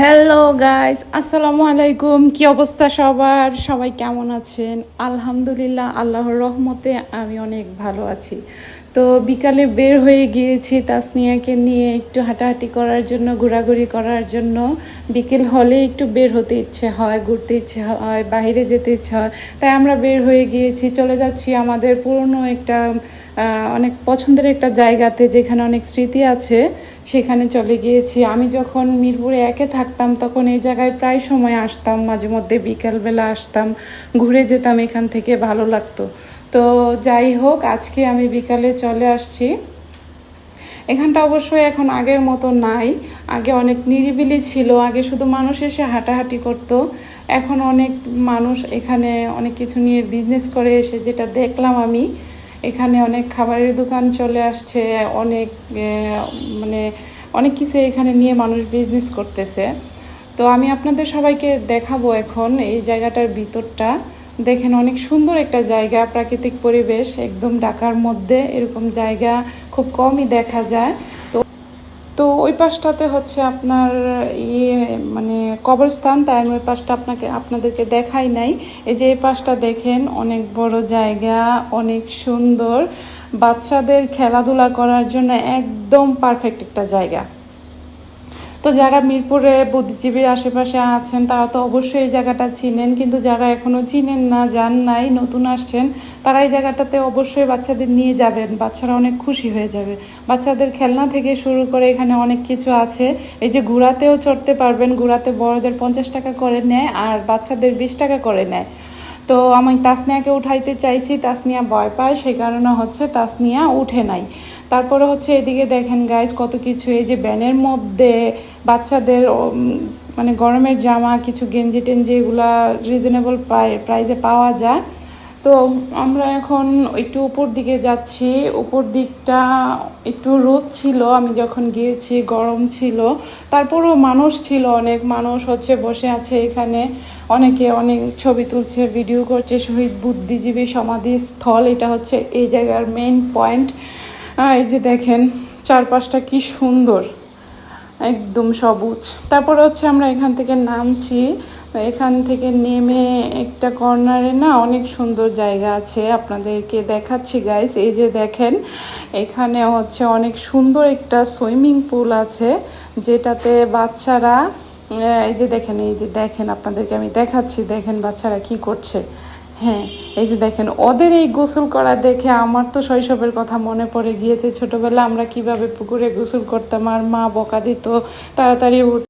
Hello guys, আসসালামু আলাইকুম। কি অবস্থা সবার? সবাই কেমন আছেন? আলহামদুলিল্লাহ, আল্লাহর রহমতে আমি অনেক ভালো আছি। তো বিকালে বের হয়ে গিয়েছি তাসনিয়াকে নিয়ে একটু হাঁটাহাঁটি করার জন্য, ঘোরাঘুরি করার জন্য। বিকেল হলে একটু বের হতে ইচ্ছে হয়, ঘুরতে ইচ্ছে হয়, বাইরে যেতে ইচ্ছে হয়। তাই আমরা বের হয়ে গিয়েছি, চলে যাচ্ছি আমাদের পুরনো একটা অনেক পছন্দের একটা জায়গাতে, যেখানে অনেক স্মৃতি আছে। সেখানে চলে গিয়েছি। আমি যখন মিরপুরে একে থাকতাম তখন এই জায়গায় প্রায় সময় আসতাম, মাঝে মধ্যে বিকালবেলা আসতাম, ঘুরে যেতাম এখান থেকে, ভালো লাগতো। তো যাই হোক, আজকে আমি বিকালে চলে আসছি। এখানটা অবশ্যই এখন আগের মতো নাই। আগে অনেক নিরিবিলি ছিল, আগে শুধু মানুষ এসে হাঁটাহাঁটি করতো। এখন অনেক মানুষ এখানে অনেক কিছু নিয়ে বিজনেস করে এসে, যেটা দেখলাম আমি। এখানে অনেক খাবারের দোকান চলে আসছে, অনেক মানে অনেক কিছু এখানে নিয়ে মানুষ বিজনেস করতেছে। তো আমি আপনাদের সবাইকে দেখাবো এখন এই জায়গাটার ভিতরটা। দেখেন, অনেক সুন্দর একটা জায়গা, প্রাকৃতিক পরিবেশ, একদম ঢাকার মধ্যে এরকম জায়গা খুব কমই দেখা যায়। তো তো ওই পাশটাতে হচ্ছে আপনার ইয়ে মানে কবরস্থান, তাই আমি ওই পাশটা আপনাদেরকে দেখাই নাই। এই যে এই পাশটা দেখেন, অনেক বড় জায়গা, অনেক সুন্দর, বাচ্চাদের খেলাধুলা করার জন্য একদম পারফেক্ট একটা জায়গা। তো যারা মিরপুরে বুদ্ধিজীবীর আশেপাশে আছেন তারা তো অবশ্যই এই জায়গাটা চিনেন, কিন্তু যারা এখনও চিনেন না, যান নাই, নতুন আসছেন, তারা এই জায়গাটাতে অবশ্যই বাচ্চাদের নিয়ে যাবেন। বাচ্চারা অনেক খুশি হয়ে যাবে। বাচ্চাদের খেলনা থেকে শুরু করে এখানে অনেক কিছু আছে। এই যে ঘোড়াতেও চড়তে পারবেন। ঘোড়াতে বড়দের 50 টাকা করে নেয় আর বাচ্চাদের 20 টাকা করে নেয়। তো আমি তাসনিয়াকে উঠাইতে চাইছি, তাসনিয়া ভয় পায়, সেই কারণে হচ্ছে তাসনিয়া উঠে নাই। তারপরে হচ্ছে এদিকে দেখেন গাইজ, কত কিছু। এই যে ব্যানের মধ্যে বাচ্চাদের মানে গরমের জামা, কিছু গেঞ্জি টেঞ্জি, এগুলা রিজনেবল প্রাইসে পাওয়া যায়। তো আমরা এখন একটু উপর দিকে যাচ্ছি। উপর দিকটা একটু রোদ ছিল, আমি যখন গিয়েছি গরম ছিল। তারপরেও মানুষ ছিল, অনেক মানুষ হচ্ছে বসে আছে এখানে। অনেকে অনেক ছবি তুলছে, ভিডিও করছে। শহীদ বুদ্ধিজীবী সমাধিস্থল, এটা হচ্ছে এই জায়গার মেইন পয়েন্ট। এই যে দেখেন চারপাশটা কি সুন্দর, একদম সবুজ। তারপরে হচ্ছে আমরা এখান থেকে নামছি। এখান থেকে নেমে একটা কর্নারে না অনেক সুন্দর জায়গা আছে, আপনাদেরকে দেখাচ্ছি গাইস। এই যে দেখেন, এখানে হচ্ছে অনেক সুন্দর একটা সুইমিং পুল আছে, যেটাতে বাচ্চারা এই যে দেখেন, এই যে দেখেন, আপনাদেরকে আমি দেখাচ্ছি। দেখেন বাচ্চারা কি করছে। হ্যাঁ, এই যে দেখেন, ওদের এই গোসল করা দেখে আমার তো শৈশবের কথা মনে পড়ে গিয়েছে। ছোটবেলা আমরা কিভাবে পুকুরে গোসল করতাম, আর মা বকা দিত, তাড়াতাড়ি